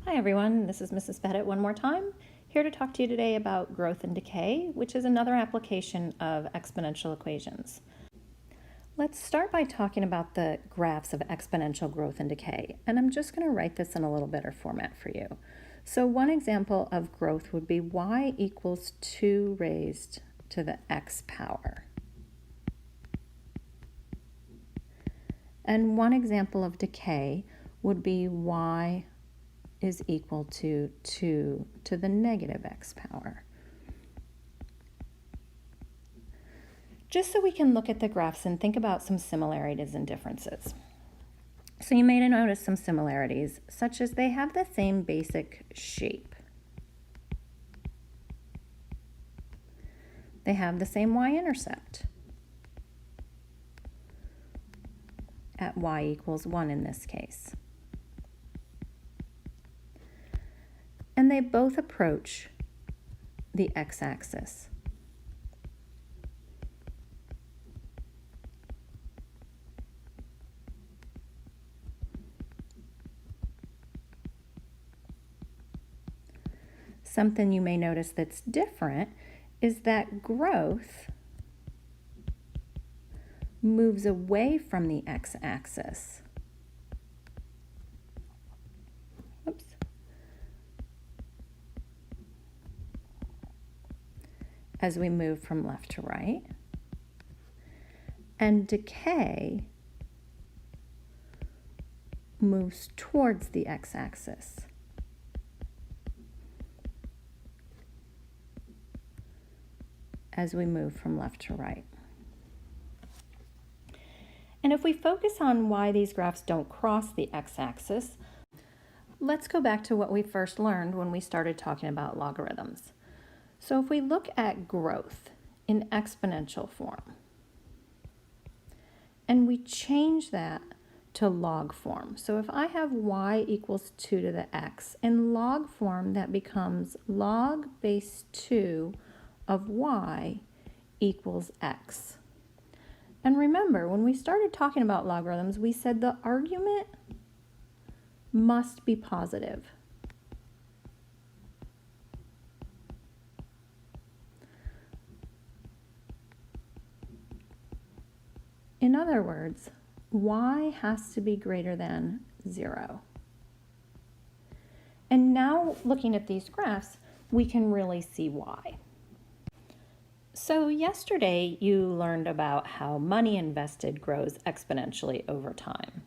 Hi everyone, this is Mrs. Pettit one more time, here to talk to you today about growth and decay, which is another application of exponential equations. Let's start by talking about the graphs of exponential growth and decay, and I'm just going to write this in a little better format for you. So one example of growth would be y equals 2 raised to the x power. And one example of decay would be y is equal to 2 to the negative x power. Just so we can look at the graphs and think about some similarities and differences. So you may notice some similarities, such as they have the same basic shape. They have the same y-intercept at y equals 1 in this case. And they both approach the x-axis. Something you may notice that's different is that growth moves away from the x-axis. As we move from left to right. And decay moves towards the x-axis. As we move from left to right. And if we focus on why these graphs don't cross the x-axis, let's go back to what we first learned when we started talking about logarithms. So if we look at growth in exponential form, and we change that to log form. So if I have y equals 2 to the x, in log form that becomes log base 2 of y equals x. And remember, when we started talking about logarithms, we said the argument must be positive. In other words, y has to be greater than 0. And now, looking at these graphs, we can really see why. So yesterday you learned about how money invested grows exponentially over time.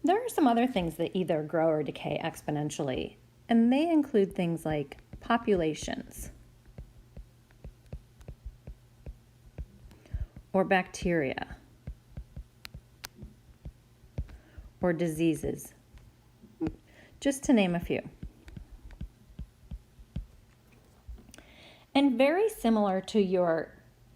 There are some other things that either grow or decay exponentially, and they include things like populations, or bacteria, or diseases, just to name a few. And very similar to your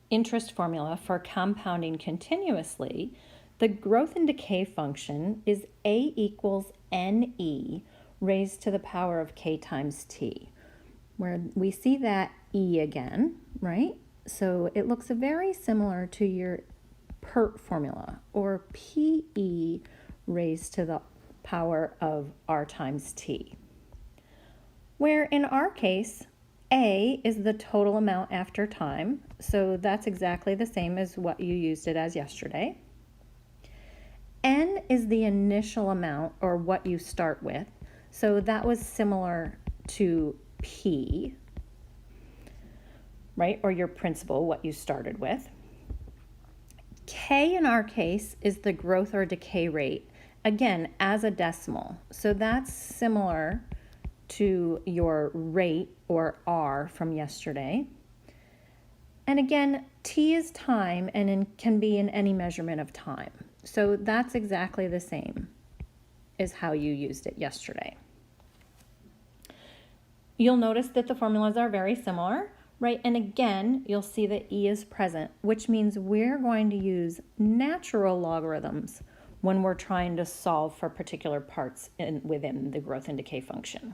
interest formula for compounding continuously, the growth and decay function is a equals ne raised to the power of k times t, where we see that e again, right? So it looks very similar to your PERT formula, or pe raised to the power of r times t, where in our case, a is the total amount after time, so that's exactly the same as what you used it as yesterday. N is the initial amount, or what you start with, so that was similar to P, right, or your principal, what you started with. K in our case is the growth or decay rate, again, as a decimal, so that's similar to your rate, or R, from yesterday. And again, T is time and can be in any measurement of time. So that's exactly the same as how you used it yesterday. You'll notice that the formulas are very similar, right? And again, you'll see that E is present, which means we're going to use natural logarithms when we're trying to solve for particular parts within the growth and decay function.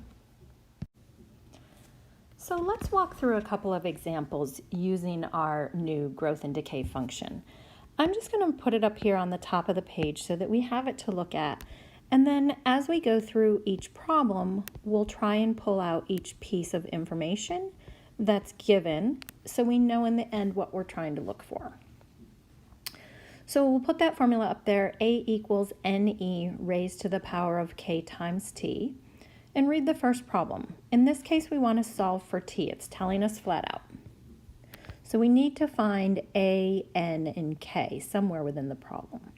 So let's walk through a couple of examples using our new growth and decay function. I'm just going to put it up here on the top of the page so that we have it to look at, And then as we go through each problem, we'll try and pull out each piece of information that's given so we know in the end what we're trying to look for. So we'll put that formula up there, A equals NE raised to the power of K times T, and read the first problem. In this case, we want to solve for T. It's telling us flat out. So we need to find A, N, and K somewhere within the problem.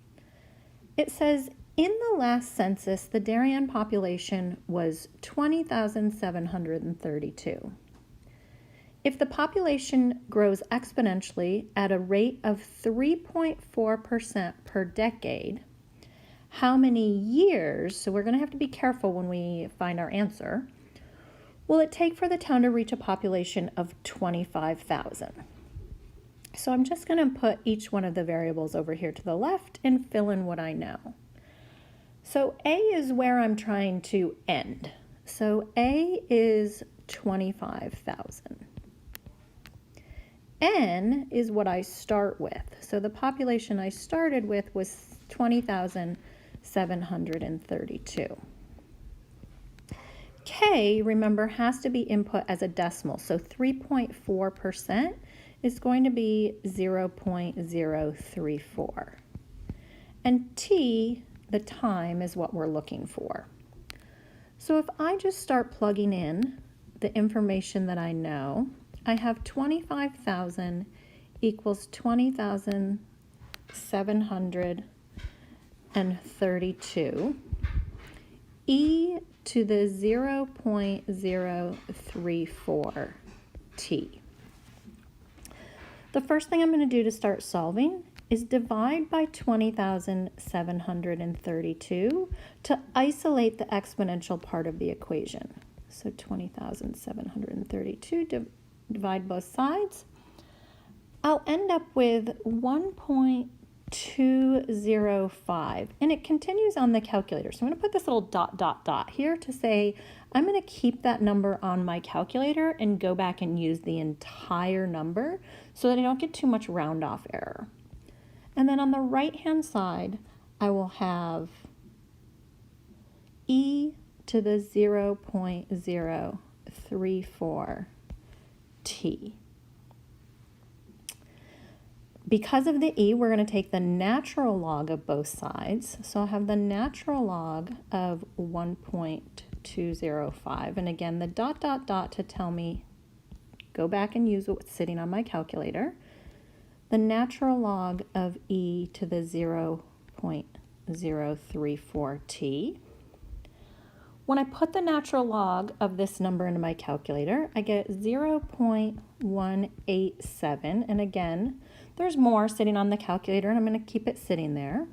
It says, in the last census, the Darien population was 20,732. If the population grows exponentially at a rate of 3.4% per decade, how many years, so we're going to have to be careful when we find our answer, will it take for the town to reach a population of 25,000? So I'm just going to put each one of the variables over here to the left and fill in what I know. So A is where I'm trying to end. So A is 25,000. N is what I start with. So the population I started with was 20,732. K, remember, has to be input as a decimal. So 3.4% is going to be 0.034. And T, the time, is what we're looking for. So if I just start plugging in the information that I know, I have 25,000 equals 20,732. E to the 0.034 T. The first thing I'm going to do to start solving is divide by 20,732 to isolate the exponential part of the equation. So 20,732 divide both sides. I'll end up with 1.205, and it continues on the calculator. So I'm going to put this little ... here to say I'm going to keep that number on my calculator and go back and use the entire number so that I don't get too much round off error. And then on the right hand side, I will have E to the 0.034 T. Because of the E, we're going to take the natural log of both sides. So I'll have the natural log of 1.205. And again, the ... to tell me, go back and use what's sitting on my calculator. The natural log of E to the 0.034 T. When I put the natural log of this number into my calculator, I get 0.187. And again, there's more sitting on the calculator, and I'm going to keep it sitting there.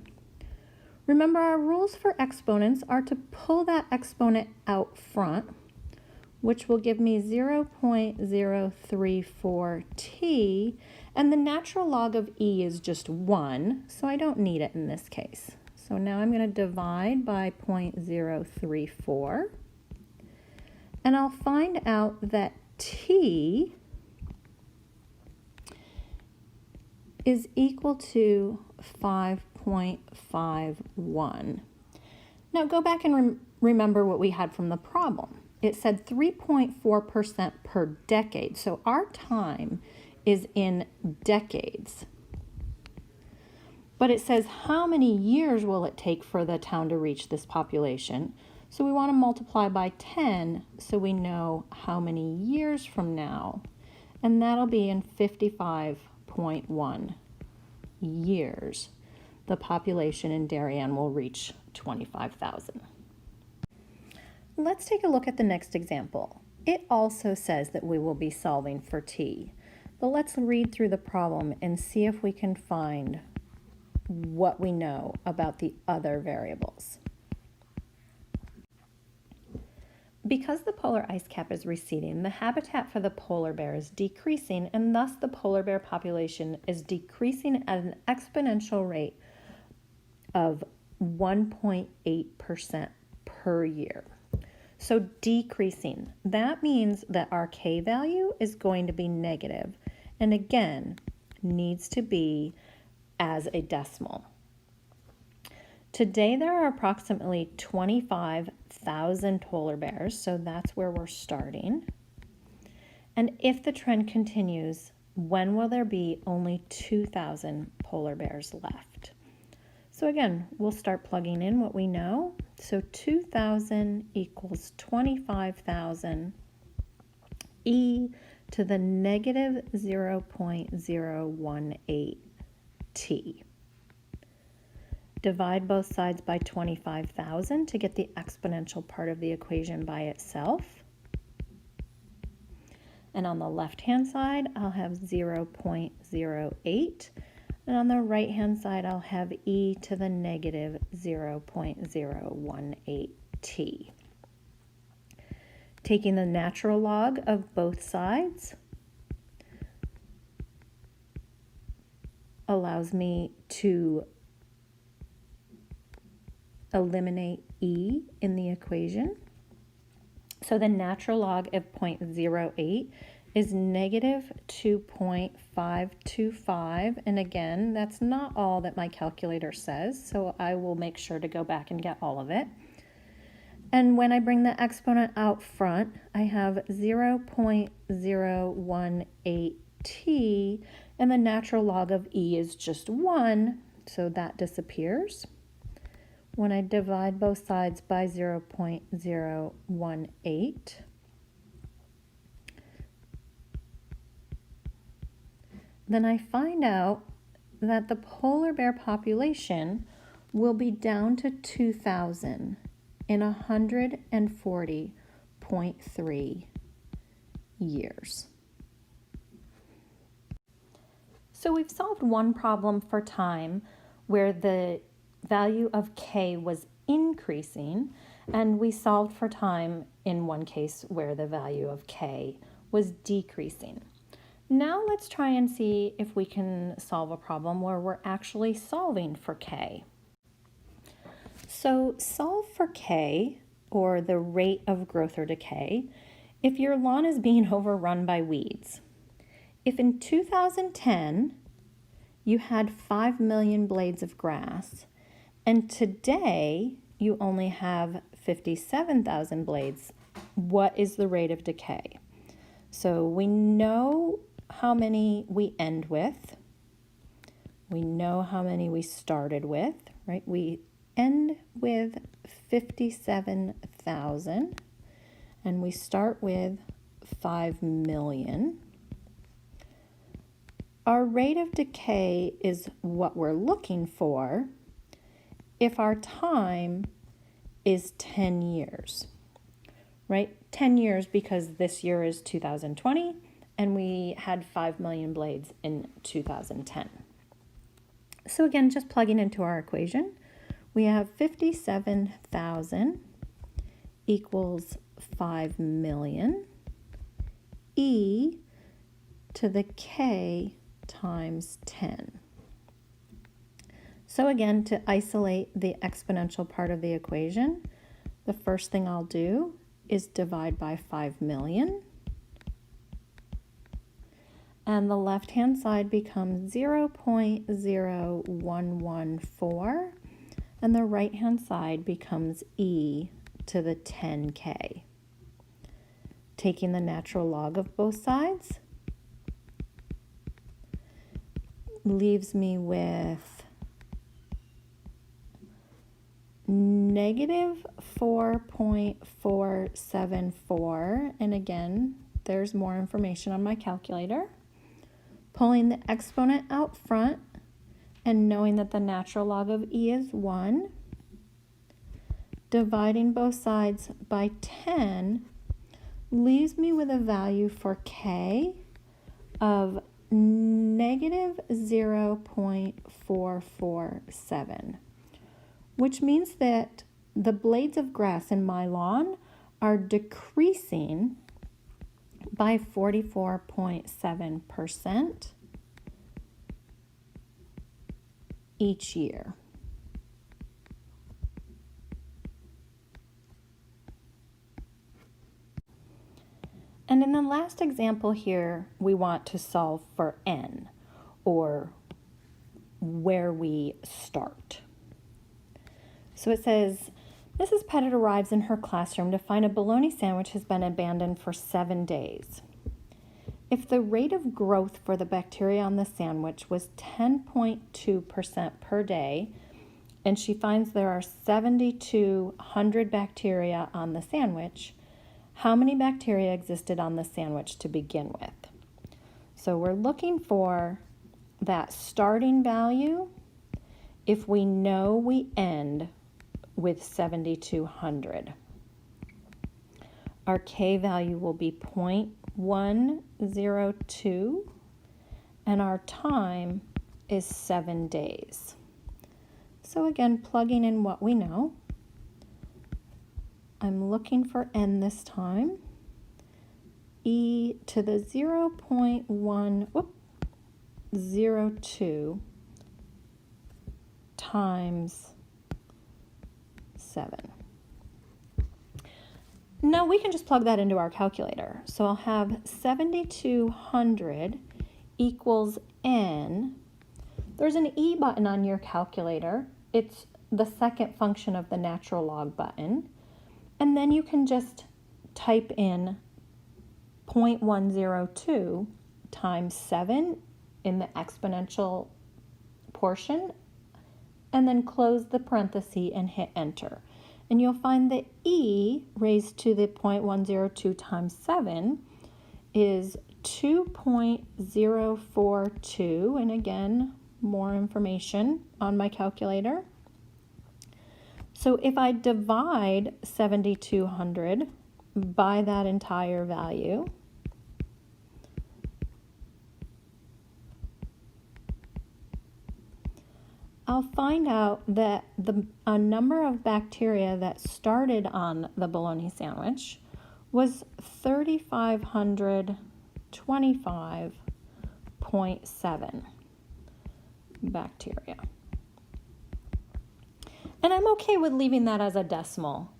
Remember, our rules for exponents are to pull that exponent out front, which will give me 0.034 T, and the natural log of E is just 1, so I don't need it in this case. So now I'm going to divide by 0.034, and I'll find out that T is equal to 5.51. Now go back and remember what we had from the problem. It said 3.4% per decade, so our time is in decades. But it says how many years will it take for the town to reach this population? So we want to multiply by 10 so we know how many years from now. And that'll be in 55.1 years. The population in Darien will reach 25,000. Let's take a look at the next example. It also says that we will be solving for T. But let's read through the problem and see if we can find what we know about the other variables. Because the polar ice cap is receding, the habitat for the polar bear is decreasing, and thus the polar bear population is decreasing at an exponential rate of 1.8% per year. So decreasing, that means that our K value is going to be negative, and again, needs to be as a decimal. Today there are approximately 25,000 polar bears, so that's where we're starting. And if the trend continues, when will there be only 2,000 polar bears left? So again, we'll start plugging in what we know. So 2,000 equals 25,000 e to the negative 0.018 t. Divide both sides by 25,000 to get the exponential part of the equation by itself. And on the left-hand side, I'll have 0.08. And on the right-hand side, I'll have e to the negative 0.018 t. Taking the natural log of both sides allows me to eliminate e in the equation. So the natural log of 0.08 is negative 2.525. And again, that's not all that my calculator says, so I will make sure to go back and get all of it. And when I bring the exponent out front, I have 0.018t, and the natural log of e is just 1, so that disappears. When I divide both sides by 0.018, then I find out that the polar bear population will be down to 2,000 in 140.3 years. So we've solved one problem for time where the value of k was increasing, and we solved for time in one case where the value of k was decreasing. Now let's try and see if we can solve a problem where we're actually solving for k. So solve for k, or the rate of growth or decay, if your lawn is being overrun by weeds. If in 2010 you had 5 million blades of grass, and today you only have 57,000 blades, what is the rate of decay? So we know how many we end with. We know how many we started with, right? We end with 57,000 and we start with 5 million. Our rate of decay is what we're looking for if our time is 10 years, right? 10 years because this year is 2020 and we had 5 million blades in 2010. So again, just plugging into our equation, we have 57,000 equals 5 million e to the k times 10. So again, to isolate the exponential part of the equation, the first thing I'll do is divide by 5 million. And the left-hand side becomes 0.0114, and the right-hand side becomes e to the 10k. Taking the natural log of both sides leaves me with negative 4.474, and again, there's more information on my calculator. Pulling the exponent out front and knowing that the natural log of e is 1, dividing both sides by 10 leaves me with a value for k of negative 0.447, which means that the blades of grass in my lawn are decreasing by 44.7% each year. And in the last example here, we want to solve for n, or where we start. So it says, Mrs. Pettit arrives in her classroom to find a bologna sandwich has been abandoned for 7 days. If the rate of growth for the bacteria on the sandwich was 10.2% per day, and she finds there are 7,200 bacteria on the sandwich, how many bacteria existed on the sandwich to begin with? So we're looking for that starting value if we know we end with 7,200. Our K value will be 0.102 and our time is 7 days. So again, plugging in what we know. I'm looking for n this time. E to the 0.102 times 7. Now we can just plug that into our calculator. So I'll have 7,200 equals n. There's an E button on your calculator. It's the second function of the natural log button. And then you can just type in 0.102 times 7 in the exponential portion, and then close the parenthesis and hit enter. And you'll find that E raised to the 0.102 times 7 is 2.042, and again, more information on my calculator. So if I divide 7,200 by that entire value, I'll find out that a number of bacteria that started on the bologna sandwich was 3,525.7 bacteria. And I'm okay with leaving that as a decimal.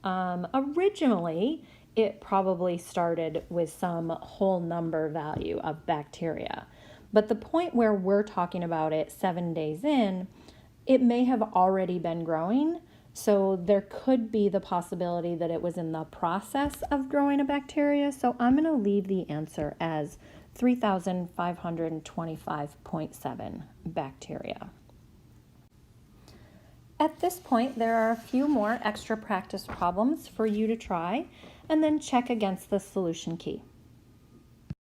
Originally, it probably started with some whole number value of bacteria. But the point where we're talking about it 7 days in, it may have already been growing. So there could be the possibility that it was in the process of growing a bacteria. So I'm going to leave the answer as 3,525.7 bacteria. At this point, there are a few more extra practice problems for you to try and then check against the solution key.